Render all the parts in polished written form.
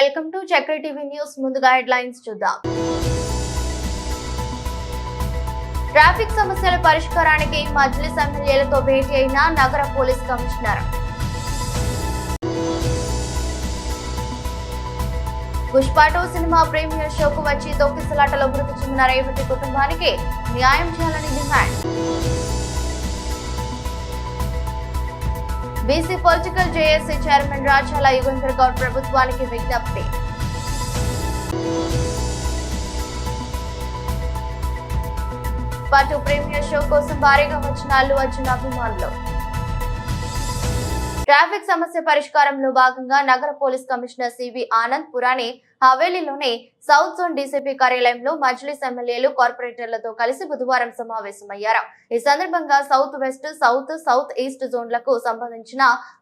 Welcome to Chakra TV news. ముందుగా headlines చూద్దాం. Traffic సమస్యల పరిష్కారానికి మజ్లిస్ ఎమ్మెల్యేలతో భేటీ అయిన నగర police commissioner. Pushpa 2 cinema premiere షోకు వచ్చి తొక్కిసలాటలో మృతి చెందిన రేవతి కుటుంబానికి న్యాయం చేయాలని demand. BC political JAC chairman Rajala Yugendra Goud ప్రభుత్వానికి విజ్ఞప్తి. పాటు ప్రీమియర్ షో కోసం భారీగా వచ్చిన అల్లు అర్జున్ అభిమానులు. ట్రాఫిక్ సమస్య పరిష్కారంలో భాగంగా నగర police commissioner CV Anand Purani హవేలీలోని సౌత్ జోన్ డీసీపీ కార్యాలయంలో మజ్లిస్ ఎమ్మెల్యేలు కార్పొరేటర్లతో కలిసి బుధవారం సమావేశమయ్యారు. ఈ సందర్భంగా సౌత్ వెస్ట్, సౌత్ ఈస్ట్ జోన్లకు సంబంధించిన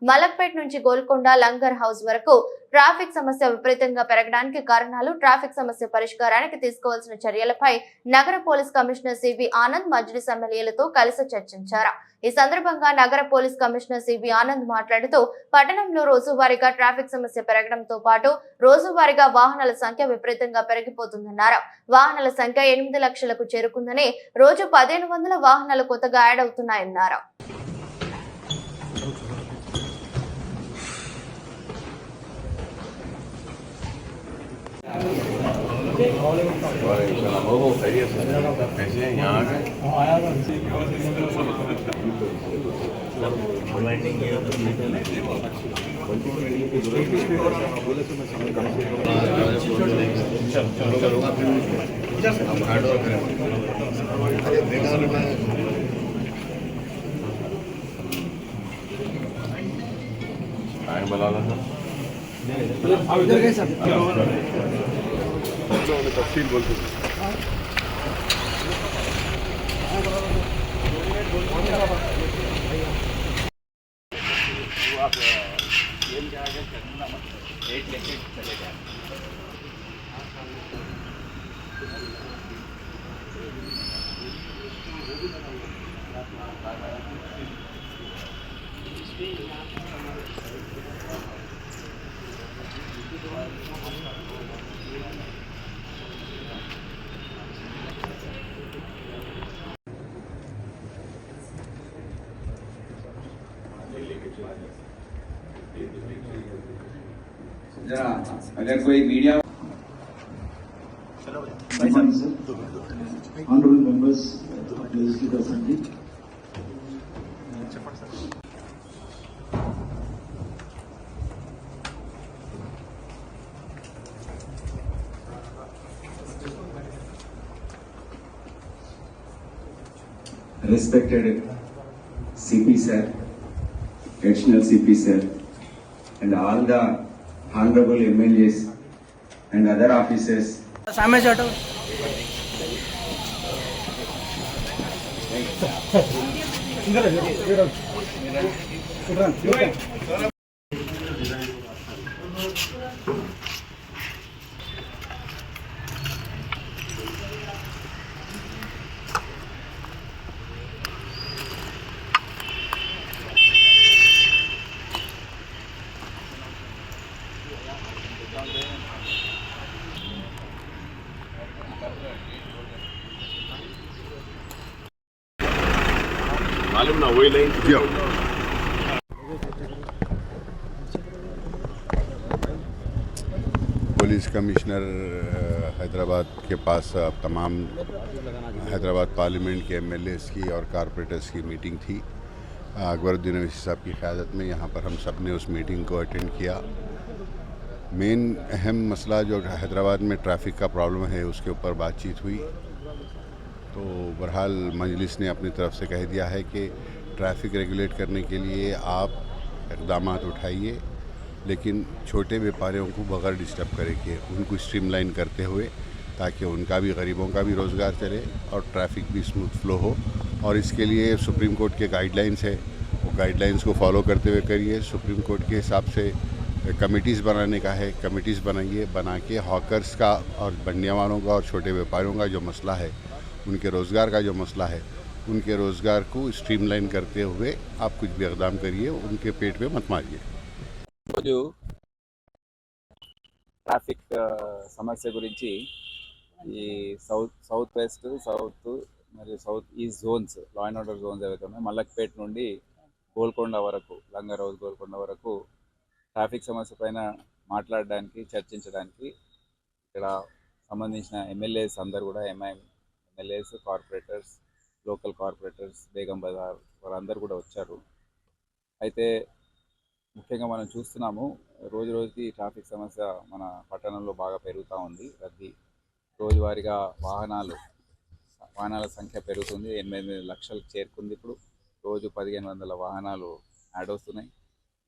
మలక్పేట్ నుంచి గోల్కొండ, లంగర్ హౌస్ వరకు ట్రాఫిక్ సమస్య విపరీతంగా పెరగడానికి కారణాలు, ట్రాఫిక్ సమస్య పరిష్కారానికి తీసుకోవాల్సిన చర్యలపై నగర police commissioner CV Anand Majlis ఎమ్మెల్యేలతో కలిసి చర్చించారు. ఈ సందర్భంగా నగర పోలీస్ కమిషనర్ సివి ఆనంద్ మాట్లాడుతూ పట్టణంలో రోజువారీగా ట్రాఫిక్ సమస్య పెరగడంతో పాటు రోజువారీగా వాహనాల సంఖ్య విపరీతంగా పెరిగిపోతుందన్నారు. వాహనాల సంఖ్య 8 లక్షలకు చేరుకుందని, రోజు 1500 వాహనాలు కొత్తగా యాడ్ అవుతున్నాయన్నారు. तफसील बोलते जरा अगर कोई media honorable members of the Legislative Assembly, respected CP sir, additional CP sir, and all the honorable MLAs and other officers. मालूम ना वही लाइन पुलिस कमिश्नर हैदराबाद के पास तमाम हैदराबाद पार्लियामेंट के एमएलएस की और कारपोरेटर्स की मीटिंग थी। अकबरुद्दीन अवैसी साहब की क़यादत में यहाँ पर हम सब ने उस मीटिंग को अटेंड किया। मेन अहम मसला जो हैदराबाद में ट्रैफिक का प्रॉब्लम है उसके ऊपर बातचीत हुई। तो बहरहाल मजलिस ने अपनी तरफ से कह दिया है कि ट्रैफिक रेगुलेट करने के लिए आप इक़दाम उठाइए, लेकिन छोटे व्यापारियों को बगैर डिस्टर्ब करेंगे, उनको स्ट्रीमलाइन करते हुए, ताकि उनका भी, गरीबों का भी रोज़गार चले और ट्रैफिक भी स्मूथ फ्लो हो। और इसके लिए सुप्रीम कोर्ट के गाइडलाइंस है, वो गाइडलाइंस को फॉलो करते हुए करिए। सुप्रीम कोर्ट के हिसाब से कमिटीज़ बनाने का है, कमिटीज़ बनाइए, बना के हॉकर्स का और बंडियाँ वालों का और छोटे व्यापारियों का जो मसला है, उनके रोज़गार का जो मसला है, उनके रोज़गार को स्ट्रीमलाइन करते हुए आप कुछ भी इक़दाम करिए, उनके पेट पे मत मारिए। ట్రాఫిక్ సమస్య గురించి ఈ సౌత్ వెస్ట్, సౌత్ మరియు south east zones, law and order zones ఏవైతే ఉన్నాయో మల్లక్పేట నుండి గోల్కొండ వరకు, లంగారౌజ్ గోల్కొండ వరకు ట్రాఫిక్ సమస్య పైన మాట్లాడడానికి, చర్చించడానికి ఇక్కడ సంబంధించిన ఎమ్మెల్యేస్ అందరు కూడా MIM MLAs, corporators, local corporators, Begum Bazaar వారందరూ కూడా వచ్చారు. అయితే ముఖ్యంగా మనం చూస్తున్నాము రోజు రోజుకి ట్రాఫిక్ సమస్య మన పట్టణంలో బాగా పెరుగుతూ ఉంది. రద్దీ రోజువారీగా వాహనాల సంఖ్య పెరుగుతుంది. 8 లక్షలకు చేరుకుంది. ఇప్పుడు రోజు 1500 వాహనాలు యాడ్ అవుతున్నాయి.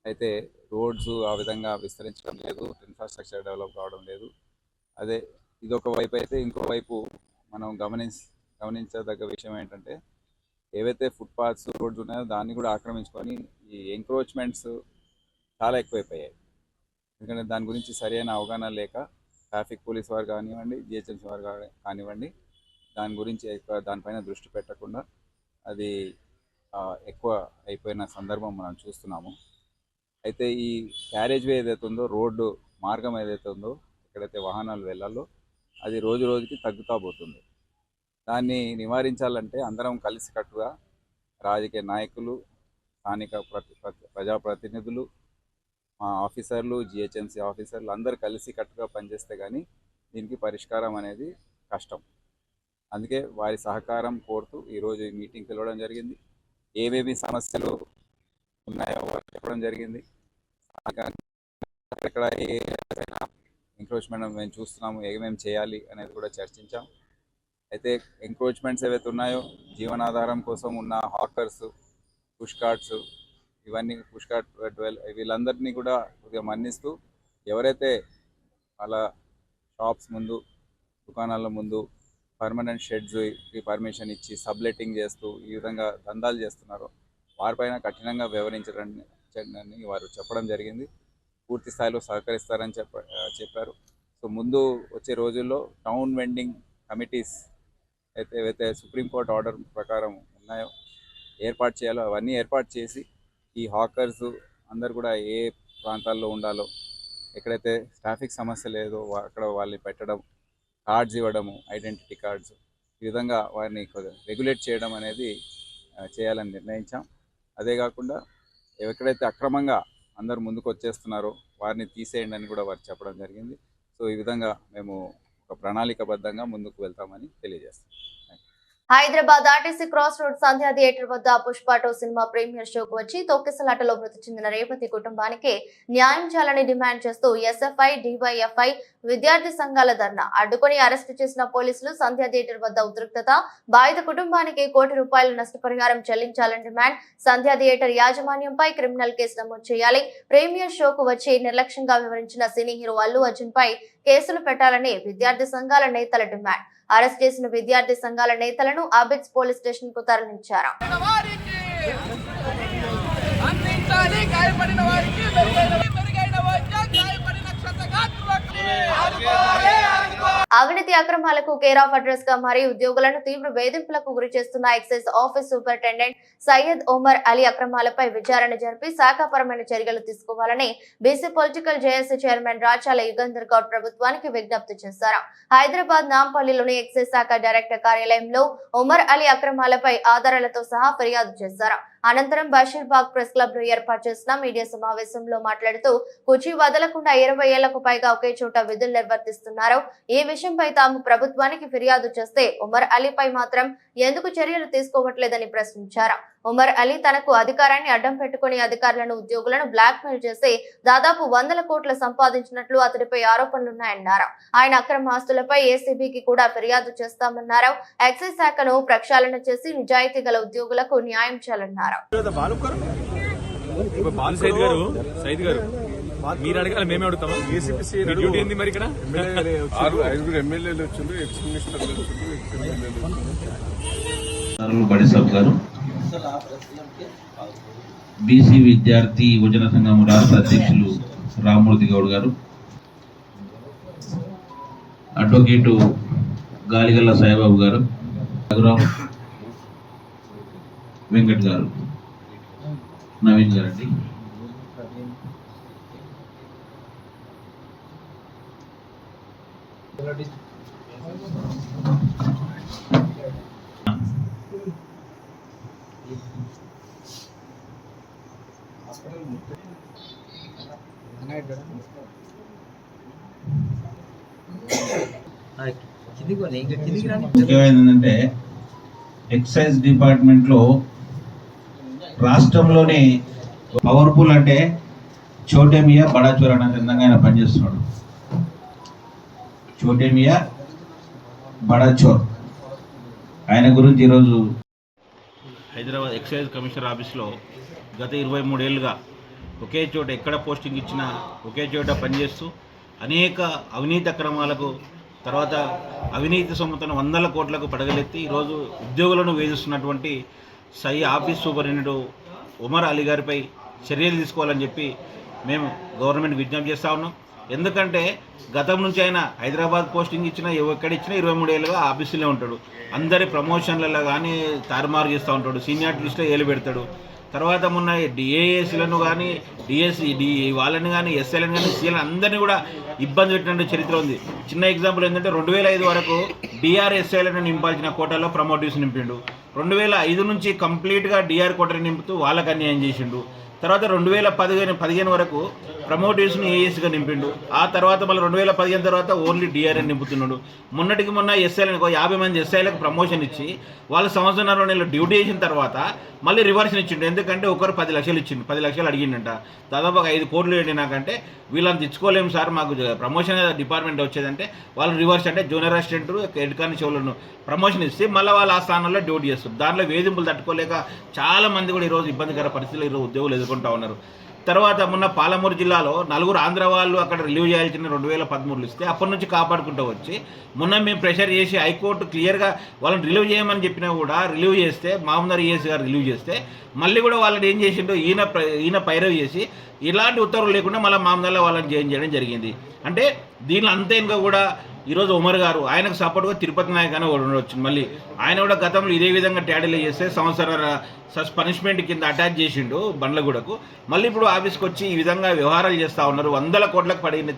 అయితే రోడ్స్ ఆ విధంగా విస్తరించడం లేదు, ఇన్ఫ్రాస్ట్రక్చర్ డెవలప్ కావడం లేదు. అదే ఇదొక వైపు అయితే, ఇంకో వైపు మనం గమనించదగ్గ విషయం ఏంటంటే ఏవైతే ఫుట్పాత్స్, రోడ్స్ ఉన్నాయో దాన్ని కూడా ఆక్రమించుకొని ఈ ఎంక్రోచ్మెంట్స్ చాలా ఎక్కువైపోయాయి. ఎందుకంటే దాని గురించి సరైన అవగాహన లేక ట్రాఫిక్ పోలీస్ వారు కానివ్వండి, జిహెచ్ఎంసీ వారు కానివ్వండి, దాని గురించి దానిపైన దృష్టి పెట్టకుండా అది ఎక్కువ అయిపోయిన సందర్భం మనం చూస్తున్నాము. అయితే ఈ క్యారేజ్ వే ఏదైతే ఉందో, రోడ్డు మార్గం ఏదైతే ఉందో, ఎక్కడైతే వాహనాలు వెళ్ళాలో అది రోజు రోజుకి తగ్గుతూ పోతుంది. దాన్ని నివారించాలంటే అందరం కలిసికట్టుగా రాజకీయ నాయకులు, స్థానిక ప్రజాప్రతినిధులు, ఆఫీసర్లు, జిహెచ్ఎంసీ ఆఫీసర్లు అందరూ కలిసికట్టుగా పనిచేస్తే కానీ దీనికి పరిష్కారం అనేది కష్టం. అందుకే వారి సహకారం కోరుతూ ఈరోజు ఈ మీటింగ్ పిలవడం జరిగింది. ఏమేమి సమస్యలు ఉన్నాయో చెప్పడం జరిగింది. ఎక్కడ ఏ ఎంక్రోచ్మెంట్ మేము చూస్తున్నాము, ఏమేమి చేయాలి అనేది కూడా చర్చించాం. అయితే ఎంక్రోచ్మెంట్స్ ఏవైతే ఉన్నాయో, జీవనాధారం కోసం ఉన్న హాకర్స్, పుష్ కార్ట్స్, ఇవన్నీ పుష్ కార్ట్ వీళ్ళందరినీ కూడా కొద్దిగా మన్నిస్తూ ఎవరైతే వాళ్ళ షాప్స్ ముందు, దుకాణాల ముందు పర్మనెంట్ షెడ్స్కి పర్మిషన్ ఇచ్చి సబ్లెటింగ్ చేస్తూ ఈ విధంగా దందాలు చేస్తున్నారో వారిపైన కఠినంగా వ్యవహరించడాన్ని వారు చెప్పడం జరిగింది. పూర్తి స్థాయిలో సహకరిస్తారని చెప్పారు. సో ముందు వచ్చే రోజుల్లో టౌన్ వెండింగ్ కమిటీస్ ఏవైతే సుప్రీంకోర్టు ఆర్డర్ ప్రకారం ఉన్నాయో ఏర్పాటు చేయాలో అవన్నీ ఏర్పాటు చేసి ఈ హాకర్స్ అందరు కూడా ఏ ప్రాంతాల్లో ఉండాలో, ఎక్కడైతే ట్రాఫిక్ సమస్య లేదో అక్కడ వాళ్ళని పెట్టడం, కార్డ్స్ ఇవ్వడము, ఐడెంటిటీ కార్డ్స్, ఈ విధంగా వారిని రెగ్యులేట్ చేయడం అనేది చేయాలని నిర్ణయించాం. అదే కాకుండా ఎక్కడైతే అక్రమంగా అందరు ముందుకు వచ్చేస్తున్నారో వారిని తీసేయండి అని కూడా వారు చెప్పడం జరిగింది. సో ఈ విధంగా మేము ఒక ప్రణాళికబద్ధంగా ముందుకు వెళ్తామని తెలియజేస్తాం. హైదరాబాద్ ఆర్టీసీ క్రాస్ రోడ్ సంధ్యా థియేటర్ వద్ద పుష్ప 2 సినిమా ప్రీమియర్ షోకు వచ్చి తొక్కిసలాటలో మృతి చెందిన రేవతి కుటుంబానికి న్యాయం చేయాలని డిమాండ్ చేస్తూ ఎస్ఎఫ్ఐ, డివైఎఫ్ఐ విద్యార్థి సంఘాల ధర్నా అడ్డుకొని అరెస్టు చేసిన పోలీసులు సంధ్యా థియేటర్ వద్ద ఉద్రిక్తత. బాధిత కుటుంబానికి ₹1 కోటి నష్టపరిహారం చెల్లించాలని డిమాండ్. సంధ్యా థియేటర్ యాజమాన్యంపై క్రిమినల్ కేసు నమోదు చేయాలి. ప్రీమియర్ షోకు వచ్చి నిర్లక్ష్యంగా వివరించిన సినీ హీరో అల్లు అర్జున్ పై కేసులు పెట్టాలని విద్యార్థి సంఘాల నేతల డిమాండ్. అరెస్ట్ చేసిన విద్యార్థి సంఘాల నేతలను అబిడ్స్ పోలీస్ స్టేషన్ కు తరలించారు. అవినీతి అక్రమాలకు కేర్ ఆఫ్ అడ్రస్ గా మారి ఉద్యోగులను తీవ్ర వేధింపులకు గురి చేస్తున్న excise office superintendent Syed Omar Ali అక్రమాలపై విచారణ జరిపి శాఖాపరమైన చర్యలు తీసుకోవాలని BC political JAC chairman Rachala Yugandhar Goud ప్రభుత్వానికి విజ్ఞప్తి చేశారు. హైదరాబాద్ నాంపల్లిలోని ఎక్సైజ్ శాఖ డైరెక్టర్ కార్యాలయంలో ఒమర్ అలీ అక్రమాలపై ఆధారాలతో సహా ఫిర్యాదు చేశారు. అనంతరం బషీర్బాగ్ ప్రెస్ క్లబ్ లో ఏర్పాటు చేసిన మీడియా సమావేశంలో మాట్లాడుతూ కుర్చీ వదలకుండా 20 ఏళ్లకు పైగా ఒకే చోట విధులు నిర్వర్తిస్తున్నారు. ఈ విషయంపై తాము ప్రభుత్వానికి ఫిర్యాదు చేస్తే ఉమర్ అలీపై మాత్రం ఎందుకు చర్యలు తీసుకోవట్లేదని ప్రశ్నించారు. ఉమర్ అలీ తనకు అధికారాన్ని అడ్డం పెట్టుకుని అధికారులను, ఉద్యోగులను బ్లాక్ మెయిల్ చేసి దాదాపు 100 కోట్లు సంపాదించినట్లు అతడిపై ఆరోపణలున్నాయన్నారు. ఆయన అక్రమ ఆస్తులపై ఏసీబీకి కూడా ఫిర్యాదు చేస్తామన్నారు. ఎక్సైజ్ శాఖను ప్రక్షాళన చేసి నిజాయితీ గల ఉద్యోగులకు న్యాయం చేయాలన్నారు. మీరు అడగాలి, మేమే అడుగుతాము. డ్యూటీ ఏంది మరి? ఇక్కడ 5 ఎమ్మెల్యేలు వచ్చిండ్రు, ఎక్స్ మినిస్టర్లు వచ్చిండ్రు, ఎక్స్ ఎమ్మెల్యేలు వచ్చిండ్రు. బీసీ విద్యార్థి యువజన సంఘం రాష్ట్ర అధ్యక్షులు రామ్మూర్తి గౌడ్ గారు, అడ్వకేటు గాలిగల్ల సాయిబాబు గారు, రఘురామ్ వెంకట్ గారు, నవీన్ గారండి, ముఖ్యమైనది ఎక్సైజ్ డిపార్ట్మెంట్లో రాష్ట్రంలోనే పవర్ఫుల్ అంటే చోటేమియా బడాచోర్ అనే విధంగా ఆయన పనిచేస్తున్నాడు. చోటేమియా బడాచోర్ ఆయన గురించి ఈరోజు హైదరాబాద్ ఎక్సైజ్ కమిషనర్ ఆఫీస్లో గత 23 ఏళ్ళుగా ఒకే చోట ఎక్కడ పోస్టింగ్ ఇచ్చినా ఒకే చోట పనిచేస్తూ అనేక అవినీతి అక్రమాలకు తర్వాత అవినీతి సొమ్ముతున్న 100 కోట్లకు పడగలెత్తి ఈరోజు ఉద్యోగులను వేధిస్తున్నటువంటి ఆఫీస్ సూపరింటెండెంట్ ఉమర్ అలీ గారిపై చర్యలు తీసుకోవాలని చెప్పి మేము గవర్నమెంట్ విజ్ఞప్తి చేస్తూ ఉన్నాం. ఎందుకంటే గతం నుంచి ఆయన హైదరాబాద్ పోస్టింగ్ ఇచ్చినా ఎక్కడిచ్చినా 23 ఏళ్ళుగా ఆఫీసులో ఉంటాడు. అందరి ప్రమోషన్లలో కానీ తారుమారు చేస్తూ ఉంటాడు. సీనియారిటీ లిస్ట్లో ఏలు పెడతాడు. తర్వాత మొన్న డిఏఎస్లను కానీ వాళ్ళని కానీ ఎస్ఐలను కానీ సీఎలను అందరినీ కూడా ఇబ్బంది పెట్టిన చరిత్ర ఉంది. చిన్న ఎగ్జాంపుల్ ఏంటంటే 2005 వరకు డిఆర్ఎస్ఐలను నింపాల్సిన కోటాలో ప్రమోటివ్స్ నింపిండు. 2005 నుంచి కంప్లీట్గా డిఆర్ కోటని నింపుతూ వాళ్ళకి అన్యాయం చేసిండు. తర్వాత 2015 వరకు ప్రమోటివ్స్ని ఏఎస్గా నింపిండు. ఆ తర్వాత మళ్ళీ 2015 తర్వాత ఓన్లీ డిఆర్ఎన్ నింపుతున్నాడు. మొన్నటికి మొన్న ఎస్ఐలకు 50 మంది ఎస్ఐలకు ప్రమోషన్ ఇచ్చి వాళ్ళు 1.5 సంవత్సరాల డ్యూటీ చేసిన తర్వాత మళ్ళీ రివర్షన్ ఇచ్చిండు. ఎందుకంటే ఒకరు 10 లక్షలు ఇచ్చిండు, 10 లక్షలు అడిగిండంట. దాదాపు 5 కోట్లు ఏంటి నాకంటే వీళ్ళని తెచ్చుకోలేము సార్, మాకు ప్రమోషన్ డిపార్ట్మెంట్ వచ్చేదంటే వాళ్ళు రివర్స్ అంటే జూనియర్ అసిస్టెంట్ హెడ్ కానిస్టేబుల్ను ప్రమోషన్ ఇస్తే మళ్ళీ వాళ్ళు ఆ స్థానంలో డ్యూటీ చేస్తారు. దాంట్లో వేధింపులు తట్టుకోలేక చాలామంది కూడా ఈరోజు ఇబ్బందికర పరిస్థితులు ఈరోజు ఉద్యోగులు ఎదుర్కొంటూ ఉన్నారు. తర్వాత మొన్న పాలమూరు జిల్లాలో 4 ఆంధ్ర వాళ్ళు అక్కడ రిలీవ్ చేయాల్సిన 2013 ఇస్తే అప్పటి నుంచి కాపాడుకుంటూ వచ్చి మొన్న మేము ప్రెషర్ చేసి హైకోర్టు క్లియర్గా వాళ్ళని రిలీవ్ చేయమని చెప్పినా కూడా రిలీవ్ చేస్తే మామూలు ఈఎస్ గారు రిలీవ్ చేస్తే మళ్ళీ కూడా వాళ్ళని ఏం చేసిండో ఈయన పైరవి చేసి ఇలాంటి ఉత్తర్వులు లేకుండా మళ్ళీ మామూలుగా వాళ్ళని జాయిన్ చేయడం జరిగింది. అంటే దీనిలో అంతేగా కూడా ఈరోజు ఉమర్ గారు ఆయనకు సపోర్ట్గా తిరుపతి నాయక్ అని ఉండవచ్చు. మళ్ళీ ఆయన కూడా గతంలో ఇదే విధంగా ట్యాడీలు చేస్తే సంవత్సరాల పనిష్మెంట్ కింద అటాచ్ చేసిండు బండ్లగూడకు. మళ్ళీ ఇప్పుడు ఆఫీస్కి వచ్చి ఈ విధంగా వ్యవహారాలు చేస్తూ ఉన్నారు. 100 కోట్లకు పడిన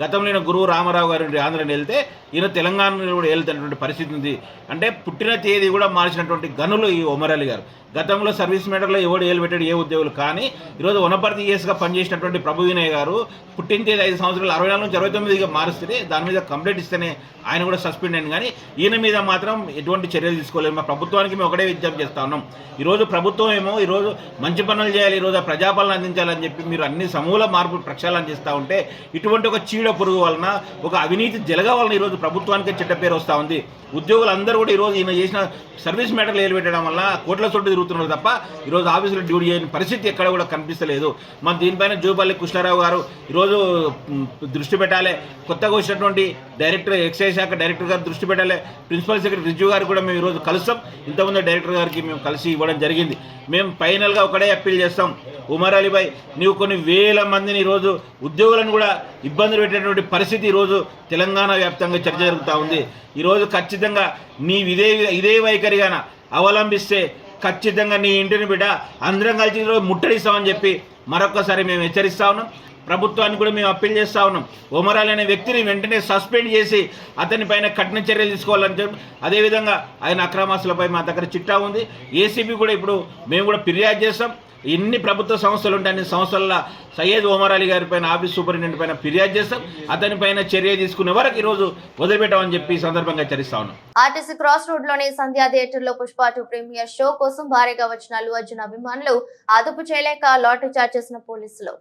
గతంలో ఈయన గురువు రామారావు గారు ఆంధ్రని వెళ్తే ఈయన తెలంగాణలో కూడా వెళ్తున్నటువంటి పరిస్థితి ఉంది. అంటే పుట్టిన తేదీ కూడా మార్చినటువంటి గనులు ఈ ఉమర్ అలీ గారు. గతంలో సర్వీస్ మేటర్లో ఎవడు ఏలు పెట్టాడు ఏ ఉద్యోగులు, కానీ ఈరోజు వనపర్తి ఈఎస్గా పనిచేసినటువంటి ప్రభు వినయ్ గారు పుట్టిన తేదీ 5 సంవత్సరాలు 64 నుంచి 69గా మారుస్తే దాని మీద కంప్లైంట్ ఇస్తేనే ఆయన కూడా సస్పెండ్ అయింది. కానీ ఈయన మీద మాత్రం ఎటువంటి చర్యలు తీసుకోలేదు. మా ప్రభుత్వానికి మేము ఒకటే విజ్ఞప్తి చేస్తూ ఉన్నాం. ఈరోజు ప్రభుత్వం ఏమో ఈరోజు మంచి పనులు చేయాలి, ఈరోజు ప్రజాపాలన అందించాలని చెప్పి మీరు అన్ని సమూల మార్పు ప్రక్షాళన చేస్తూ ఉంటే ఇటువంటి ఒక చీడ పురుగు వలన ఒక అవినీతి జలగ వలన ఈరోజు ప్రభుత్వానికి చెడ్డ పేరు వస్తూ ఉంది. ఉద్యోగులందరూ కూడా ఈరోజు ఈయన చేసిన సర్వీస్ మేటర్లు ఏలు పెట్టడం వల్ల కోట్ల చుట్టూ తిరుగుతున్నారు తప్ప ఈరోజు ఆఫీసులో డ్యూటీ చేయని పరిస్థితి ఎక్కడ కూడా కనిపిస్తలేదు. మన దీనిపైన జూపల్లి కృష్ణారావు గారు ఈరోజు దృష్టి పెట్టాలి. కొత్తగా వచ్చినటువంటి డైరెక్టర్ ఎక్సైజ్ శాఖ డైరెక్టర్ గారు దృష్టి పెట్టాలి. ప్రిన్సిపల్ సెక్రటరీ రిజ్జు గారు కూడా మేము ఈరోజు కలుస్తాం. ఇంతకుముందు డైరెక్టర్ గారికి మేము కలిసి ఇవ్వడం జరిగింది. మేము ఫైనల్గా ఒకటే అప్పీల్ చేస్తాం, ఉమర్ అలీభాయ్ నీవు కొన్ని వేల మందిని ఈరోజు ఉద్యోగులను కూడా ఇబ్బందులు పెట్టేటువంటి పరిస్థితి ఈరోజు తెలంగాణ వ్యాప్తంగా చర్చ జరుగుతూ ఉంది. ఈరోజు ఖచ్చితంగా ఇదే వైఖరిగాన అవలంబిస్తే ఖచ్చితంగా నీ ఇంటిని బిడ్డ అందరం కలిసి ఈరోజు ముట్టడిస్తామని చెప్పి మరొకసారి మేము హెచ్చరిస్తా ఉన్నాం. ప్రభుత్వానికి కూడా మేము అప్పీల్ చేస్తూ ఉన్నాం. ఉమర్ అలీ అనే వ్యక్తిని వెంటనే సస్పెండ్ చేసి అతని పైన కఠిన చర్యలు తీసుకోవాలని చెప్పి, అదేవిధంగా ఆయన అక్రమాస్తులపై మా దగ్గర చిట్టా ఉంది. ఏసీబీ కూడా ఇప్పుడు మేము కూడా ఫిర్యాదు చేస్తాం. ఎన్ని ప్రభుత్వ సంస్థలు ఉంటాయి అన్ని సంస్థల సయ్యద్ ఉమర్ అలీ గారి పైన ఆఫీస్ సూపరింటెండెంట్ పైన ఫిర్యాదు చేస్తాం. అతని పైన చర్య తీసుకునే వరకు ఈరోజు వదిలిపెట్టామని చెప్పి ఈ సందర్భంగా హెచ్చరిస్తా ఉన్నాం. ఆర్టీసీ క్రాస్ రోడ్ లోని సంధ్యా థియేటర్ లో పుష్ప 2 ప్రీమియర్ షో కోసం భారీగా వచ్చిన అల్లు అర్జున్ అభిమానులు అదుపు చేయలేక లాటరీ చార్జ్ చేసిన పోలీసులు.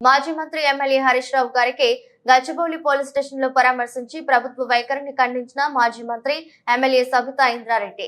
మాజీ మంత్రి ఎమ్మెల్యే హరీష్ రావు గారికి గచ్చిబౌలి పోలీస్ స్టేషన్ లో పరామర్శించి ప్రభుత్వ వైఖరిని ఖండించిన మాజీ మంత్రి ఎమ్మెల్యే సబితా ఇంద్రారెడ్డి.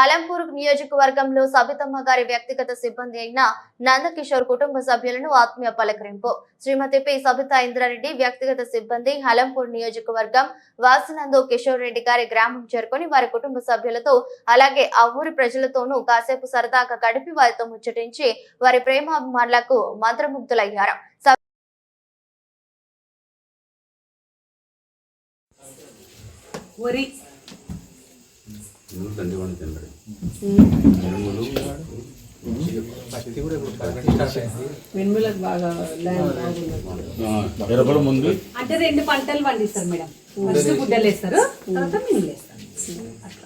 అలంపూర్ నియోజకవర్గంలో సబితమ్మ గారి వ్యక్తిగత సిబ్బంది అయిన నందకిషోర్ కుటుంబ సభ్యులను ఆత్మీయ పలకరింపు. శ్రీమతి పి సబితా ఇంద్రారెడ్డి వ్యక్తిగత సిబ్బంది అలంపూర్ నియోజకవర్గం వాసినందు కిషోర్ రెడ్డి గారి గ్రామం చేరుకొని వారి కుటుంబ సభ్యులతో అలాగే ఆ ఊరి ప్రజలతోనూ కాసేపు సరదాగా గడిపి వారితో ముచ్చటించి వారి ప్రేమాభిమానులకు మంత్రముగ్ధులయ్యారు. మినుములకు బాగా ముందు అంటే 2 పంటలు పండిస్తారు మేడం. ఫస్ట్ గుడ్డలు వేస్తారు, తర్వాత మినుములు వేస్తారు. అట్లా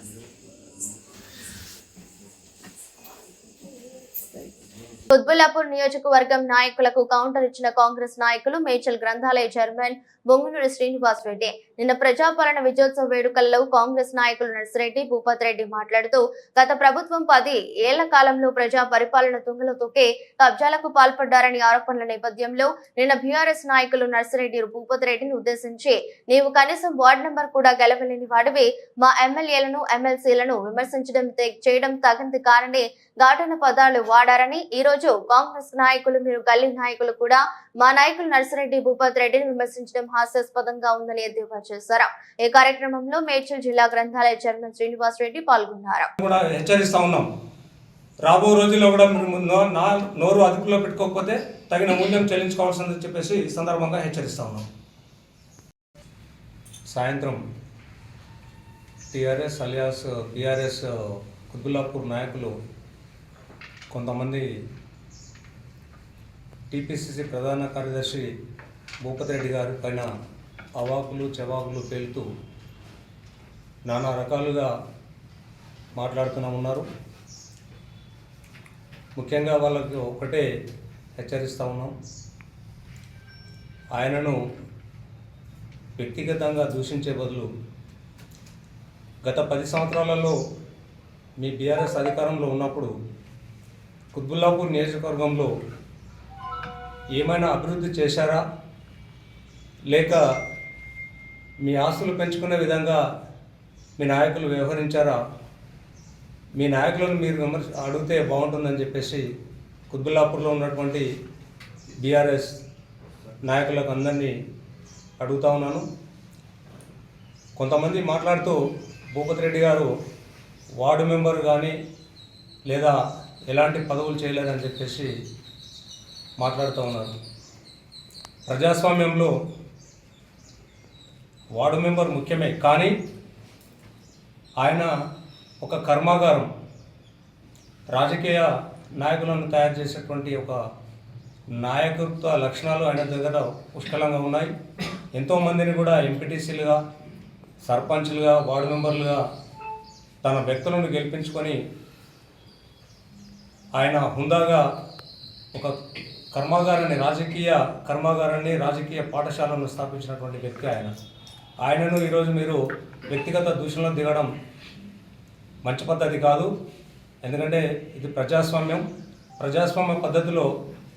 కుత్బుల్లాపూర్ నియోజకవర్గం నాయకులకు కౌంటర్ ఇచ్చిన కాంగ్రెస్ నాయకులు మేడ్చల్ గ్రంథాలయ చైర్మన్ బొంగునూరి శ్రీనివాస్ రెడ్డి. నిన్న ప్రజాపాలన విజయోత్సవ వేడుకల్లో కాంగ్రెస్ నాయకులు నర్సిరెడ్డి, భూపత్ రెడ్డి మాట్లాడుతూ గత ప్రభుత్వం 10 ఏళ్ల కాలంలో ప్రజా పరిపాలన తుంగలో తొక్కి కబ్జాలకు పాల్పడ్డారని ఆరోపణల నేపథ్యంలో నిన్న బీఆర్ఎస్ నాయకులు నర్సిరెడ్డి, భూపత్ రెడ్డిని ఉద్దేశించి నీవు కనీసం వార్డు నెంబర్ కూడా గెలవలేని వాడివి, మా ఎమ్మెల్యేలను ఎమ్మెల్సీలను చేయడం తగనిది కారని ఘాటన పదాలు వాడారని, ఈ రోజు కాంగ్రెస్ నాయకులు మీరు గల్లీ నాయకులు కూడా మా నాయకులు నర్సిరెడ్డి, భూపత్ రెడ్డిని విమర్శించడం హాస్యాస్పదంగా ఉందని ఎద్దేవా చేశారు. ఈ కార్యక్రమంలో మేడ్చల్ జిల్లా గ్రంథాలయ చైర్మన్ శ్రీనివాస్ రెడ్డి పాల్గొన్నారు. హెచ్చరిస్తా ఉన్నాం, రాబో రోజుల్లో కూడా మీరు నోరు అదుపులో పెట్టుకోకపోతే తగిన మూల్యం చెల్లించుకోవాల్సిందని చెప్పేసి ఈ సందర్భంగా హెచ్చరిస్తా ఉన్నాం. సాయంత్రం టీఆర్ఎస్ అలియాస్ బీఆర్ఎస్ కుత్బుల్లాపూర్ నాయకులు కొంతమంది టీపీసీసీ ప్రధాన కార్యదర్శి భూపత్ రెడ్డి గారి పైన అవాకులు చెవాకులు పేలుతూ నానా రకాలుగా మాట్లాడుతూనే ఉన్నారు. ముఖ్యంగా వాళ్ళకి ఒకటే హెచ్చరిస్తూ ఉన్నాం, ఆయనను వ్యక్తిగతంగా దూషించే బదులు గత 10 సంవత్సరాలలో మీ బీఆర్ఎస్ అధికారంలో ఉన్నప్పుడు కుత్బుల్లాపూర్ నియోజకవర్గంలో ఏమైనా అభివృద్ధి చేశారా, లేక మీ ఆస్తులు పెంచుకునే విధంగా మీ నాయకులు వ్యవహరించారా, మీ నాయకులను మీరు అడిగితే బాగుంటుందని చెప్పేసి కుత్బుల్లాపూర్లో ఉన్నటువంటి బీఆర్ఎస్ నాయకులకు అందరినీ అడుగుతా ఉన్నాను. కొంతమంది మాట్లాడుతూ భూపత్ రెడ్డి గారు వార్డు మెంబర్ కానీ లేదా ఎలాంటి పదవులు చేయలేదని చెప్పేసి మాట్లాడుతూ ఉన్నారు. ప్రజాస్వామ్యంలో వార్డు మెంబర్ ముఖ్యమే, కానీ ఆయన ఒక కర్మాగారం, రాజకీయ నాయకులను తయారు చేసేటువంటి ఒక నాయకత్వ లక్షణాలు ఆయన దగ్గర పుష్కలంగా ఉన్నాయి. ఎంతోమందిని కూడా ఎంపీటీసీలుగా, సర్పంచ్లుగా, వార్డు మెంబర్లుగా తన వ్యక్తులను గెలిపించుకొని ఆయన హుందాగా ఒక రాజకీయ పాఠశాలను స్థాపించినటువంటి వ్యక్తి ఆయనను ఈరోజు మీరు వ్యక్తిగత దూషణలో దిగడం మంచి పద్ధతి కాదు. ఎందుకంటే ఇది ప్రజాస్వామ్య పద్ధతిలో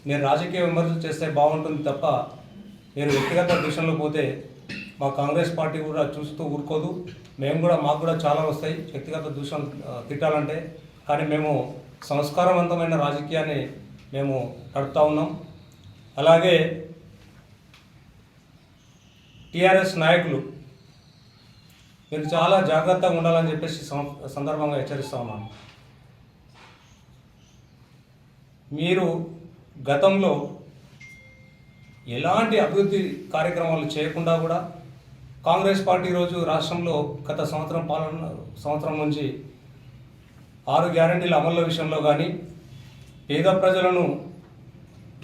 మీరు రాజకీయ విమర్శలు చేస్తే బాగుంటుంది తప్ప మీరు వ్యక్తిగత దూషణలో పోతే మా కాంగ్రెస్ పార్టీ కూడా చూస్తూ ఊరుకోదు. మాకు కూడా చాలా వస్తాయి వ్యక్తిగత దూషణ తిట్టాలంటే, కానీ మేము సంస్కారవంతమైన రాజకీయాన్ని మేము నడుపుతూ ఉన్నాం. అలాగే టీఆర్ఎస్ నాయకులు మీరు చాలా జాగ్రత్తగా ఉండాలని చెప్పేసి సందర్భంగా హెచ్చరిస్తూ ఉన్నాను. మీరు గతంలో ఎలాంటి అభివృద్ధి కార్యక్రమాలు చేయకుండా కూడా కాంగ్రెస్ పార్టీ రోజు రాష్ట్రంలో గత సంవత్సరం నుంచి 6 గ్యారంటీల అమలు విషయంలో కానీ, పేద ప్రజలను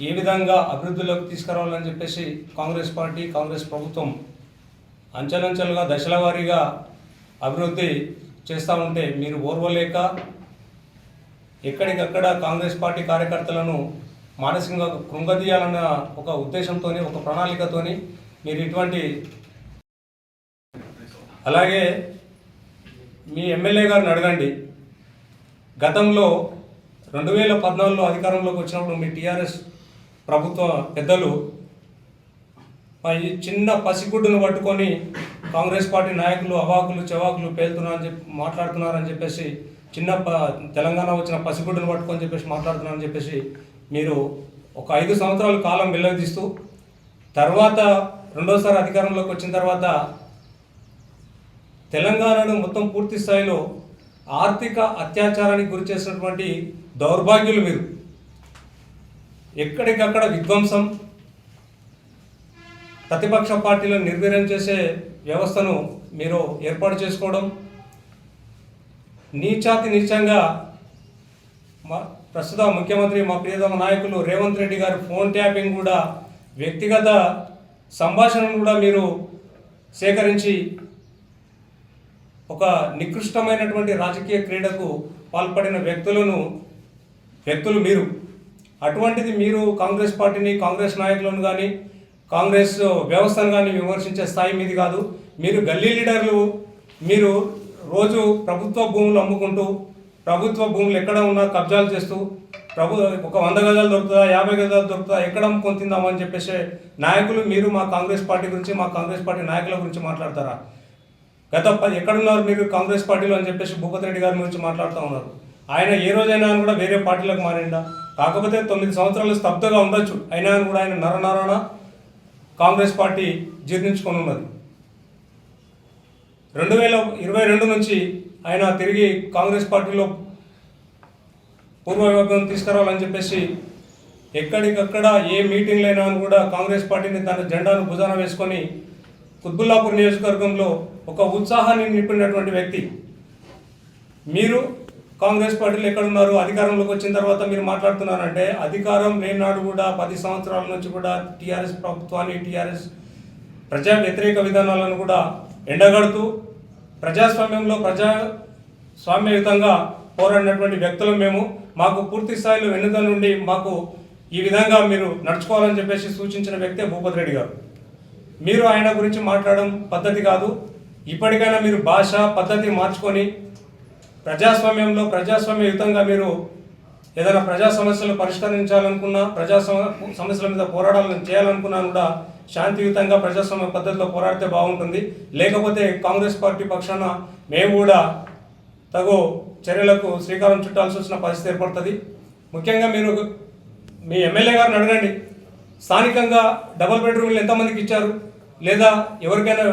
ఏ విధంగా అభివృద్ధిలోకి తీసుకురావాలని చెప్పేసి కాంగ్రెస్ పార్టీ, కాంగ్రెస్ ప్రభుత్వం అంచెలంచెలుగా దశల వారీగా అభివృద్ధి చేస్తూ ఉంటే మీరు ఓర్వలేక ఎక్కడికక్కడ కాంగ్రెస్ పార్టీ కార్యకర్తలను మానసికంగా కృంగదీయాలన్న ఒక ఉద్దేశంతో, ఒక ప్రణాళికతో మీరు ఇటువంటి, అలాగే మీ ఎమ్మెల్యే గారిని అడగండి. గతంలో 2014లో అధికారంలోకి వచ్చినప్పుడు మీ టీఆర్ఎస్ ప్రభుత్వ పెద్దలు ఈ చిన్న పసిగుడ్డును పట్టుకొని కాంగ్రెస్ పార్టీ నాయకులు అవాకులు చెవాకులు పేలుతున్నారని మాట్లాడుతున్నారని చెప్పేసి, తెలంగాణ వచ్చిన పసిగుడ్డును పట్టుకొని చెప్పేసి మాట్లాడుతున్నారని చెప్పేసి మీరు ఒక 5 సంవత్సరాల కాలం వెల్లదీస్తూ తర్వాత రెండోసారి అధికారంలోకి వచ్చిన తర్వాత తెలంగాణను మొత్తం పూర్తి స్థాయిలో ఆర్థిక అత్యాచారానికి గురి చేసినటువంటి దౌర్భాగ్యులు మీరు. ఎక్కడికక్కడ విధ్వంసం, ప్రతిపక్ష పార్టీలను నిర్వీర్యం చేసే వ్యవస్థను మీరు ఏర్పాటు చేసుకోవడం, నీచంగా ప్రస్తుత ముఖ్యమంత్రి మా ప్రియతమ నాయకులు రేవంత్ రెడ్డి గారు ఫోన్ ట్యాపింగ్ కూడా, వ్యక్తిగత సంభాషణను కూడా మీరు సేకరించి ఒక నికృష్టమైనటువంటి రాజకీయ క్రీడకు పాల్పడిన వ్యక్తులు మీరు. అటువంటిది మీరు కాంగ్రెస్ పార్టీని, కాంగ్రెస్ నాయకులను కానీ, కాంగ్రెస్ వ్యవస్థను కానీ విమర్శించే స్థాయి మీది కాదు. మీరు గల్లీ లీడర్లు, మీరు రోజు ప్రభుత్వ భూములు అమ్ముకుంటూ, ప్రభుత్వ భూములు ఎక్కడ ఉన్నా కబ్జాలు చేస్తూ, ఒక 100 గజాలు దొరుకుతుందా, 50 గజాలు దొరుకుతుందా, ఎక్కడ అమ్ముకొని తిందామని చెప్పేసి నాయకులు మీరు మా కాంగ్రెస్ పార్టీ గురించి, మా కాంగ్రెస్ పార్టీ నాయకుల గురించి మాట్లాడతారా? ఎక్కడున్నారు మీరు కాంగ్రెస్ పార్టీలో అని చెప్పేసి భూపతి రెడ్డి గారి గురించి మాట్లాడుతూ ఉన్నారు. ఆయన ఏ రోజైనా కూడా వేరే పార్టీలకు మారిండా? కాకపోతే 9 సంవత్సరాలు స్తబ్దగా ఉండొచ్చు, అయినా కూడా ఆయన నరనారాయణ కాంగ్రెస్ పార్టీ జీర్ణించుకొని ఉన్నది. 2022 నుంచి ఆయన తిరిగి కాంగ్రెస్ పార్టీలో పూర్వవైభవం తీసుకురావాలని చెప్పేసి ఎక్కడికక్కడ ఏ మీటింగ్లు అయినా కూడా కాంగ్రెస్ పార్టీని తన జెండాను భుజాన వేసుకొని కుత్బుల్లాపూర్ నియోజకవర్గంలో ఒక ఉత్సాహాన్ని నింపినటువంటి వ్యక్తి మీరు. కాంగ్రెస్ పార్టీలు ఎక్కడున్నారు? అధికారంలోకి వచ్చిన తర్వాత మీరు మాట్లాడుతున్నారంటే, అధికారం లేనాడు కూడా 10 సంవత్సరాల నుంచి కూడా టీఆర్ఎస్ ప్రభుత్వాన్ని, టీఆర్ఎస్ ప్రజా వ్యతిరేక విధానాలను కూడా ఎండగడుతూ ప్రజాస్వామ్యయుతంగా పోరాడినటువంటి వ్యక్తులు మేము. మాకు పూర్తి స్థాయిలో వెన్నుదల నుండి మాకు ఈ విధంగా మీరు నడుచుకోవాలని చెప్పేసి సూచించిన వ్యక్తే భూపతి రెడ్డి గారు. మీరు ఆయన గురించి మాట్లాడడం పద్ధతి కాదు. ఇప్పటికైనా మీరు భాష పద్ధతి మార్చుకొని ప్రజాస్వామ్యయుతంగా మీరు ఏదైనా ప్రజా సమస్యలు పరిష్కరించాలనుకున్నా, సమస్యల మీద పోరాటాలను చేయాలనుకున్నా కూడా శాంతియుతంగా ప్రజాస్వామ్య పద్ధతిలో పోరాడితే బాగుంటుంది. లేకపోతే కాంగ్రెస్ పార్టీ పక్షాన మేము కూడా తగు చర్యలకు శ్రీకారం చుట్టాల్సి వచ్చిన పరిస్థితి ఏర్పడుతుంది. ముఖ్యంగా మీరు మీ ఎమ్మెల్యే గారిని అడగండి, స్థానికంగా డబుల్ బెడ్రూమ్లు ఎంతమందికి ఇచ్చారు, లేదా ఎవరికైనా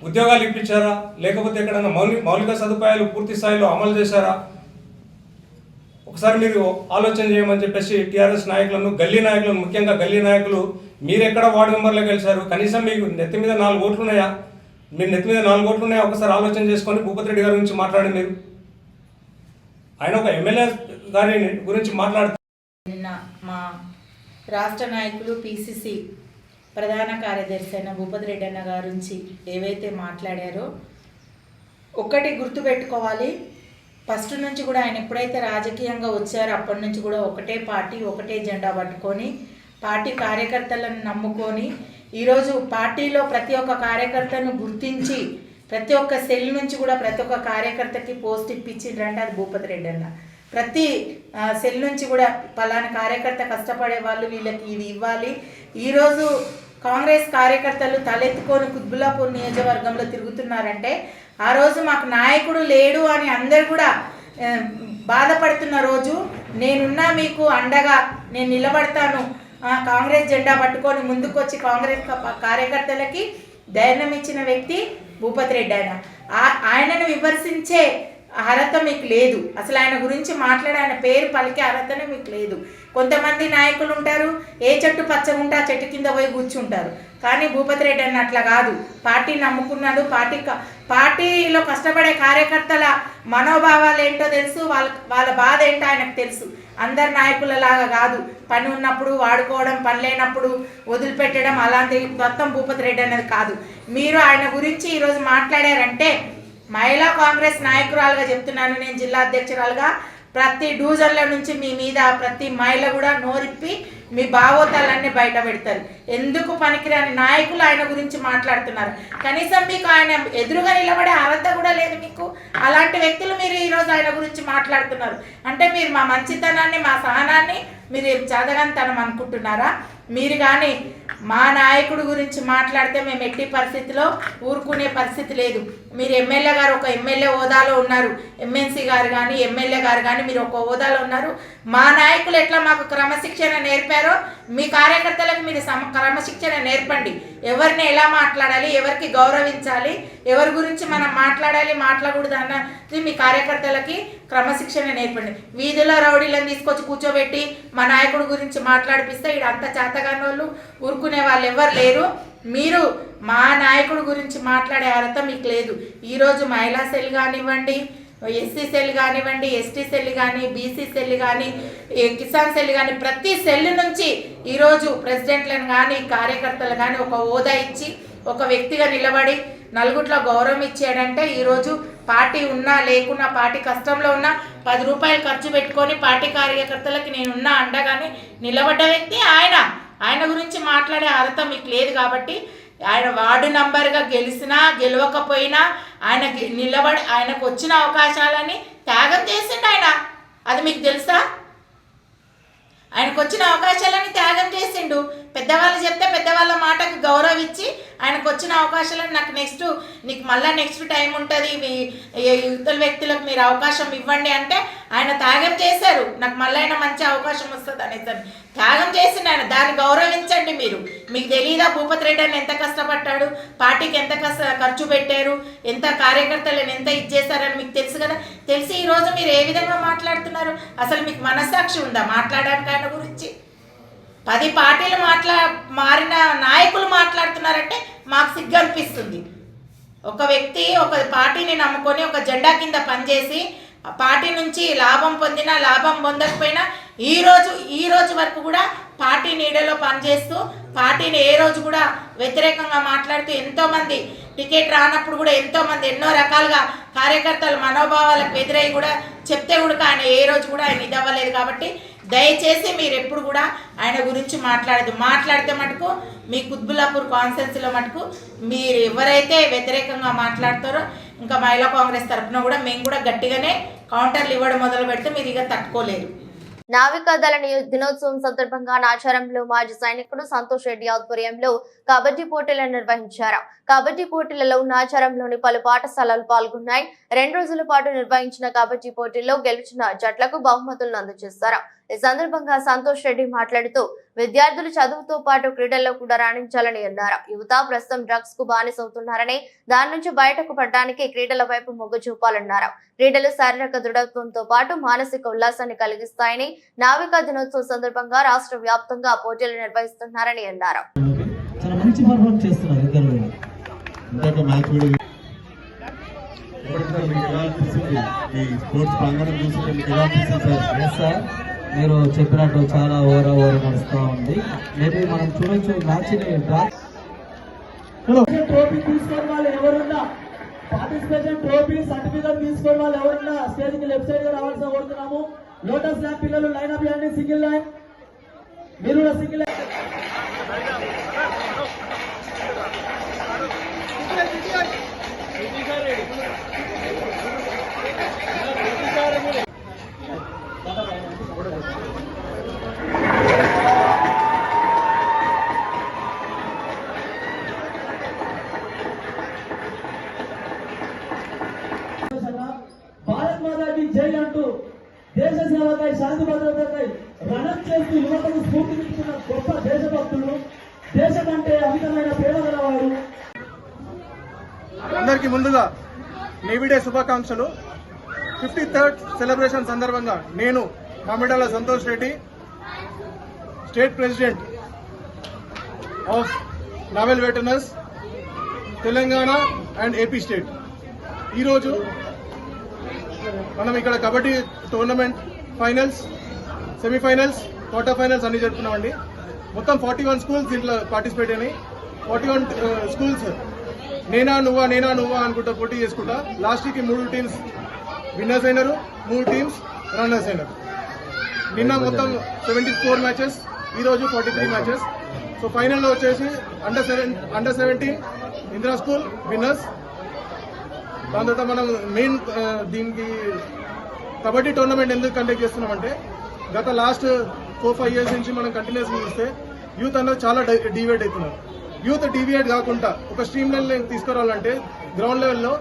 ఉద్యోగాలు ఇప్పించారా, లేకపోతే ఎక్కడైనా మౌలిక సదుపాయాలు పూర్తి స్థాయిలో అమలు చేశారా? ఒకసారి మీరు ఆలోచన చేయమని చెప్పేసి టీఆర్ఎస్ నాయకులను, గల్లీ నాయకులను, ముఖ్యంగా గల్లీ నాయకులు, మీరు ఎక్కడ వార్డు మెంబర్లో గెలిచారు? కనీసం మీకు నెత్తి మీద 4 ఓట్లు ఉన్నాయా? మీరు నెత్తి మీద 4 ఓట్లు ఉన్నాయా? ఒకసారి ఆలోచన చేసుకొని భూపతి రెడ్డి గారి గురించి మాట్లాడి మీరు. ఆయన ఒక ఎమ్మెల్యే గారి గురించి మాట్లాడుతూ నిన్న మా రాష్ట్ర నాయకులు పిసిసి ప్రధాన కార్యదర్శి అయిన భూపతి రెడ్డి అన్న గారి గురించి ఏవైతే మాట్లాడారో ఒక్కటి గుర్తుపెట్టుకోవాలి. ఫస్ట్ నుంచి కూడా ఆయన ఎప్పుడైతే రాజకీయంగా వచ్చారో అప్పటి నుంచి కూడా ఒకటే పార్టీ, ఒకటే జెండా పట్టుకొని పార్టీ కార్యకర్తలను నమ్ముకొని ఈరోజు పార్టీలో ప్రతి ఒక్క కార్యకర్తను గుర్తించి ప్రతి ఒక్క సెల్ నుంచి కూడా ప్రతి ఒక్క కార్యకర్తకి పోస్ట్ ఇప్పించిండ్రంటే అది భూపతి రెడ్డి అన్న. ప్రతి సెల్ నుంచి కూడా పలానా కార్యకర్త కష్టపడే వాళ్ళు వీళ్ళకి ఇవి ఇవ్వాలి. ఈరోజు కాంగ్రెస్ కార్యకర్తలు తలెత్తుకొని కుత్బుల్లాపూర్ నియోజకవర్గంలో తిరుగుతున్నారంటే ఆ రోజు మాకు నాయకుడు లేడు అని అందరు కూడా బాధపడుతున్న రోజు, నేనున్నా మీకు అండగా నేను నిలబడతాను, కాంగ్రెస్ జెండా పట్టుకొని ముందుకొచ్చి కాంగ్రెస్ కార్యకర్తలకి ధైర్యం ఇచ్చిన వ్యక్తి భూపతి రెడ్డి. ఆయనను విమర్శించే అర్హత మీకు లేదు. అసలు ఆయన గురించి మాట్లాడే, ఆయన పేరు పలికే అర్హతనే మీకు లేదు. కొంతమంది నాయకులు ఉంటారు, ఏ చెట్టు పచ్చగుంటే ఆ చెట్టు కింద పోయి కూర్చుంటారు. కానీ భూపతి రెడ్డి అన్న అట్లా కాదు. పార్టీ నమ్ముకున్నాడు, పార్టీలో కష్టపడే కార్యకర్తల మనోభావాలు ఏంటో తెలుసు, వాళ్ళ బాధ ఏంటో ఆయనకు తెలుసు. అందరి నాయకులలాగా కాదు, పని ఉన్నప్పుడు వాడుకోవడం, పని లేనప్పుడు వదిలిపెట్టడం, అలాంటి మొత్తం భూపతి రెడ్డి అనేది కాదు. మీరు ఆయన గురించి ఈరోజు మాట్లాడారంటే, మహిళా కాంగ్రెస్ నాయకురాలుగా చెప్తున్నాను, నేను జిల్లా అధ్యక్షురాలుగా, ప్రతి డివిజన్ల నుంచి మీ మీద ప్రతి మహిళ కూడా నోరిప్పి మీ భావోతాలన్నీ బయట పెడతారు. ఎందుకు పనికిరాని నాయకులు ఆయన గురించి మాట్లాడుతున్నారు. కనీసం మీకు ఆయన ఎదురుగా నిలబడే అర్హత కూడా లేదు మీకు. అలాంటి వ్యక్తులు మీరు ఈరోజు ఆయన గురించి మాట్లాడుతున్నారు అంటే మీరు మా మంచితనాన్ని, మా సహనాన్ని మీరు చదగంతనం అనుకుంటున్నారా? మీరు కానీ మా నాయకుడు గురించి మాట్లాడితే మేము ఎట్టి పరిస్థితిలో ఊరుకునే పరిస్థితి లేదు. మీరు ఎమ్మెల్యే గారు ఒక ఎమ్మెల్యే హోదాలో ఉన్నారు, ఎమ్మెల్సీ గారు కానీ ఎమ్మెల్యే గారు కానీ మీరు ఒక హోదాలో ఉన్నారు. మా నాయకులు ఎట్లా మాకు క్రమశిక్షణ నేర్పారో మీ కార్యకర్తలకు మీరు క్రమశిక్షణ నేర్పండి. ఎవరిని ఎలా మాట్లాడాలి, ఎవరికి గౌరవించాలి, ఎవరి గురించి మనం మాట్లాడాలి, మాట్లాడకూడదు అన్నది మీ కార్యకర్తలకి క్రమశిక్షణ నేర్పండి. వీధిలో రౌడీలను తీసుకొచ్చి కూర్చోబెట్టి మా నాయకుడి గురించి మాట్లాడిపిస్తే ఇక్కడ అంత చేతగాని వాళ్ళు ఊరుకునే వాళ్ళు ఎవరు లేరు. మీరు మా నాయకుడి గురించి మాట్లాడే అర్హత మీకు లేదు. ఈరోజు మహిళా సెల్ కానివ్వండి, ఎస్సీ సెల్ కానివ్వండి, ఎస్టీ సెల్ కానీ, బీసీ సెల్ కానీ, కిసాన్ సెల్ కానీ, ప్రతి సెల్ నుంచి ఈరోజు ప్రెసిడెంట్లను కానీ కార్యకర్తలు కానీ ఒక హోదా ఇచ్చి ఒక వ్యక్తిగా నిలబడి నలుగుట్లో గౌరవం ఇచ్చాడంటే, ఈరోజు పార్టీ ఉన్నా లేకున్నా, పార్టీ కష్టంలో ఉన్నా 10 రూపాయలు ఖర్చు పెట్టుకొని పార్టీ కార్యకర్తలకి నేనున్నా అండగానే నిలబడ్డ వ్యక్తి ఆయన. ఆయన గురించి మాట్లాడే అర్హత మీకు లేదు. కాబట్టి ఆయన వార్డు నంబర్గా గెలిచినా గెలవకపోయినా ఆయన నిలబడి ఆయనకు వచ్చిన అవకాశాలని త్యాగం చేసిండు ఆయన. అది మీకు తెలుసా? ఆయనకు వచ్చిన అవకాశాలని త్యాగం చేసిండు. పెద్దవాళ్ళు చెప్తే పెద్దవాళ్ళ మాటకు గౌరవం ఇచ్చి ఆయనకు వచ్చిన అవకాశాలను నీకు మళ్ళీ నెక్స్ట్ టైం ఉంటుంది, యువతల వ్యక్తులకు మీరు అవకాశం ఇవ్వండి అంటే ఆయన త్యాగం చేశారు. నాకు మళ్ళీ అయినా మంచి అవకాశం వస్తుంది అనేసి త్యాగం చేసిండు ఆయన. దాన్ని గౌరవించండి. మీకు తెలియదా భూపతి రెడ్డి అని ఎంత కష్టపడ్డాడు, పార్టీకి ఎంత ఖర్చు పెట్టారు, ఎంత కార్యకర్తలను ఎంత ఇచ్చేశారని మీకు తెలుసు కదా. తెలిసి ఈరోజు మీరు ఏ విధంగా మాట్లాడుతున్నారు? అసలు మీకు మనస్సాక్షి ఉందా మాట్లాడడానికి ఆయన గురించి? 10 పార్టీలు మారిన నాయకులు మాట్లాడుతున్నారంటే మాకు సిగ్గు అనిపిస్తుంది. ఒక వ్యక్తి ఒక పార్టీని నమ్ముకొని ఒక జెండా కింద పనిచేసి ఆ పార్టీ నుంచి లాభం పొందినా లాభం పొందకపోయినా ఈ రోజు వరకు కూడా పార్టీ నీడలో పనిచేస్తూ పార్టీని ఏ రోజు కూడా వ్యతిరేకంగా మాట్లాడుతూ ఎంతోమంది టికెట్ రానప్పుడు కూడా ఎంతోమంది ఎన్నో రకాలుగా కార్యకర్తల మనోభావాలకు ఎదురై కూడా చెప్తే కూడా ఆయన ఏ రోజు కూడా ఆయన ఇదవ్వలేదు. కాబట్టి దయచేసి మీరు ఎప్పుడు కూడా ఆయన గురించి మాట్లాడితే మటుకు మీ కుత్బుల్లాపూర్ కాన్స్టిట్యున్సీలో మటుకు మీరు ఎవరైతే వ్యతిరేకంగా మాట్లాడతారో ఇంకా మహిళా కాంగ్రెస్ తరఫున కూడా మేము కూడా గట్టిగానే కౌంటర్లు ఇవ్వడం మొదలు పెడితే మీరు ఇక తట్టుకోలేరు. నావికాదళ దినోత్సవం సందర్భంగా నాచారంలో మాజీ సైనికుడు సంతోష్ రెడ్డి ఆధ్వర్యంలో కబడ్డీ పోటీలను నిర్వహించారు. కబడ్డీ పోటీలలో నాచారంలోని పలు పాఠశాలలు పాల్గొన్నాయి. 2 రోజుల పాటు నిర్వహించిన కబడ్డీ పోటీల్లో గెలిచిన జట్లకు బహుమతులను అందజేశారు. ఈ సందర్భంగా సంతోష్ రెడ్డి మాట్లాడుతూ విద్యార్థులు చదువుతో పాటు క్రీడల్లో కూడా రాణించాలని అన్నారు. యువత ప్రస్తుతం డ్రగ్స్ కు బానిసవుతున్నారని, దాని నుంచి బయటకు పడడానికి క్రీడల వైపు మొగ్గు చూపాలన్నారు. క్రీడలు శారీరక దృఢత్వంతో పాటు మానసిక ఉల్లాసాన్ని కలిగిస్తాయని, నావికా దినోత్సవం సందర్భంగా రాష్ట్ర వ్యాప్తంగా పోటీలు నిర్వహిస్తున్నారని అన్నారు. మీరు చెప్పినట్టు చాలా ఓవర్ నడుస్తూ ఉంది. మేబీ మనం చూడొచ్చు మ్యాచ్ ట్రోఫీ తీసుకొని వాళ్ళు ఎవరున్నా, పార్టిసిపేషన్ ట్రోఫీ సర్టిఫికేట్ తీసుకొని వాళ్ళు ఎవరున్నా స్టేజ్ కి లెఫ్ట్ సైడ్ గా రావాల్సిన కోరుతున్నాము. లోటస్ ల్యాబ్ పిల్లలు లైన్ అప్ చేయండి, సింగిల్ లైన్. మీరు కూడా సింగిల్ లైన్. భారత్ మాతాకి జై అంటూ దేశ సేవకై శాంతి భద్రతకై రణం చేస్తూ యువతకు స్ఫూర్తినిచ్చిన గొప్ప దేశభక్తులు, దేశం అంటే అమితమైన ప్రేమ గలవారు. అందరికీ ముందుగా నేవీ డే శుభాకాంక్షలు. 53rd సెలబ్రేషన్ సందర్భంగా నేను Mamidala Santosh Reddy, state president of naval veterans Telangana and AP state. ఈరోజు మనం ఇక్కడ kabaddi tournament finals, semifinals, quarter finals అన్ని జరుపుకున్నామండి. మొత్తం 41 స్కూల్స్ దీంట్లో పార్టిసిపేట్ అయినాయి. 41 స్కూల్స్ నేనా నువ్వా అనుకుంటా పోటీ చేసుకుంటా లాస్ట్కి 3 టీమ్స్ విన్నర్స్ అయినారు, 3 టీమ్స్ రన్నర్స్ అయినారు. నిన్న మొత్తం 74 మ్యాచెస్, ఈరోజు 43 మ్యాచెస్. సో ఫైనల్లో వచ్చేసి అండర్ 17 ఇందిరా స్కూల్ విన్నర్స్. దాని తర్వాత మనం మెయిన్ దీనికి కబడ్డీ టోర్నమెంట్ ఎందుకు కండక్ట్ చేస్తున్నామంటే గత లాస్ట్ 4-5 ఇయర్స్ నుంచి మనం కంటిన్యూస్గా చూస్తే యూత్ అన్నది చాలా డివైడ్ అవుతున్నారు. యూత్ డివియేట్ కాకుండా ఒక స్ట్రీమ్ లైన్ తీసుకురావాలంటే గ్రౌండ్ లెవెల్లో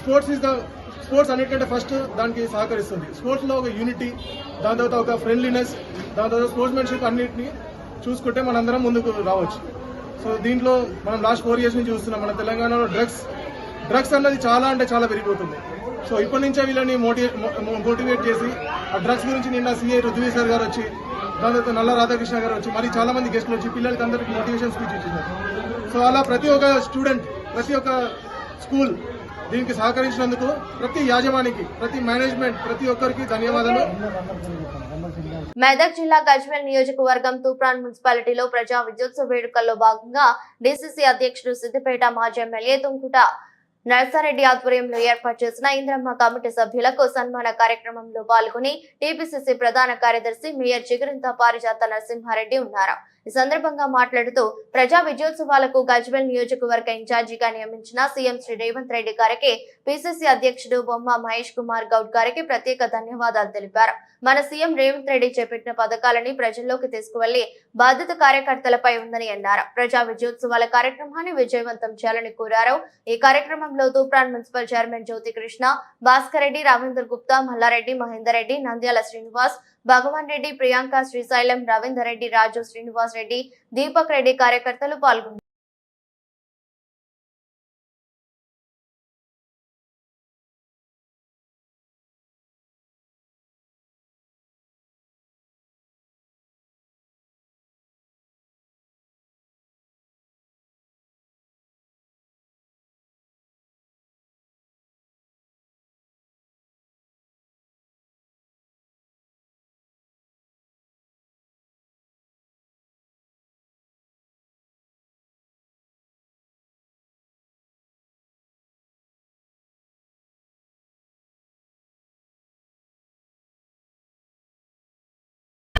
స్పోర్ట్స్ అన్నిటికంటే ఫస్ట్ దానికి సహకరిస్తుంది. స్పోర్ట్స్లో ఒక యూనిటీ, దాని తర్వాత ఒక ఫ్రెండ్లీనెస్, దాని తర్వాత స్పోర్ట్స్మెన్షిప్ అన్నింటినీ చూసుకుంటే మనందరం ముందుకు రావచ్చు. సో దీంట్లో మనం లాస్ట్ 4 ఇయర్స్ నుంచి చూస్తున్నాం మన తెలంగాణలో డ్రగ్స్ అన్నది చాలా అంటే చాలా పెరిగిపోతుంది. సో ఇప్పటి నుంచే వీళ్ళని మోటివేట్ చేసి ఆ డ్రగ్స్ గురించి నిన్న సిఐ రుద్వీ సార్ గారు వచ్చి, దాని తర్వాత నల్ల రాధాకృష్ణ గారు వచ్చి, మరి చాలా మంది గెస్టులు వచ్చి పిల్లలకి అందరికీ మోటివేషన్ స్పీచ్ ఇచ్చినారు. సో అలా ప్రతి ఒక్క స్టూడెంట్, ప్రతి ఒక్క స్కూల్ దీనికి సహకరించినందుకు ప్రతి యాజమానికి, ప్రతి మేనేజ్మెంట్, ప్రతి ఒక్కరికి ధన్యవాదాలు. మెదక్ జిల్లా గజ్వేల్ నియోజకవర్గం తూప్రాన్ మున్సిపాలిటీలో ప్రజా విద్యోత్సవ వేడుకల్లో భాగంగా డీసీసీ అధ్యక్షుడు సిద్దిపేట మాజీ ఎమ్మెల్యే తుంకుట నర్సారెడ్డి ఆధ్వర్యంలో ఏర్పాటు చేసిన ఇంద్రమ్మ కమిటీ సభ్యులకు సన్మాన కార్యక్రమంలో పాల్గొని టీపీసీసీ ప్రధాన కార్యదర్శి మేయర్ చిగురింత పారిజాత నరసింహారెడ్డి ఉన్నారు. ఈ సందర్భంగా మాట్లాడుతూ ప్రజా విజయోత్సవాలకు గజ్వేల్ నియోజకవర్గ ఇన్ఛార్జిగా నియమించిన సీఎం శ్రీ రేవంత్ రెడ్డి గారికి, పీసీసీ అధ్యక్షుడు బొమ్మ మహేష్ కుమార్ గౌడ్ గారికి ప్రత్యేక ధన్యవాదాలు తెలిపారు. మన సీఎం రేవంత్ రెడ్డి చేపట్టిన పథకాలని ప్రజల్లోకి తీసుకువెళ్లి బాధ్యత కార్యకర్తలపై ఉందని అన్నారు. ప్రజా విజయోత్సవాల కార్యక్రమాన్ని విజయవంతం చేయాలని కోరారు. ఈ కార్యక్రమంలో తూప్రాన్ మున్సిపల్ చైర్మన్ జ్యోతి కృష్ణ, భాస్కర్ రెడ్డి, రవీందర్ గుప్తా, మల్లారెడ్డి, మహేందర్ రెడ్డి, నంద్యాల శ్రీనివాస్, భగవాన్ రెడ్డి, ప్రియాంక, శ్రీశైలం, రవీందర్ రెడ్డి, రాజు, శ్రీనివాస్ రెడ్డి, దీపక్ రెడ్డి కార్యకర్తలు పాల్గొన్నారు.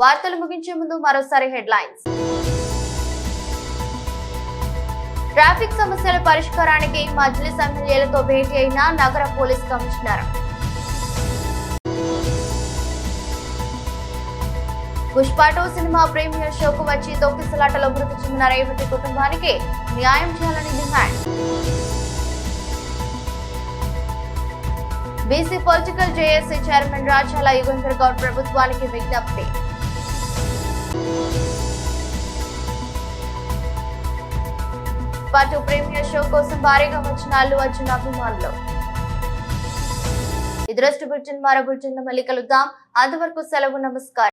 వార్తలు ముగించే ముందు మరోసారి హెడ్లైన్స్. ట్రాఫిక్ సమస్యల పరిష్కారానికి మజ్లిస్ ఎమ్మెల్యేలతో భేటీ అయిన నగర police commissioner. Pushpa 2 cinema premiere షోకు వచ్చి తొక్కిసలాటలో మృతి చెందిన రేవతి కుటుంబానికి న్యాయం చేయాలని demand. BC political JAC chairman Rajala Yugandhar Goud ప్రభుత్వానికి విజ్ఞప్తి. పాటు ప్రీమియర్ షో కోసం భారీగా వచ్చిన అల్లు అర్జున్ అభిమానులు. ఇది బులెటిన్ మరో బులెటిన్లో మళ్ళీ కలుద్దాం. అంతవరకు సెలవు, నమస్కారం.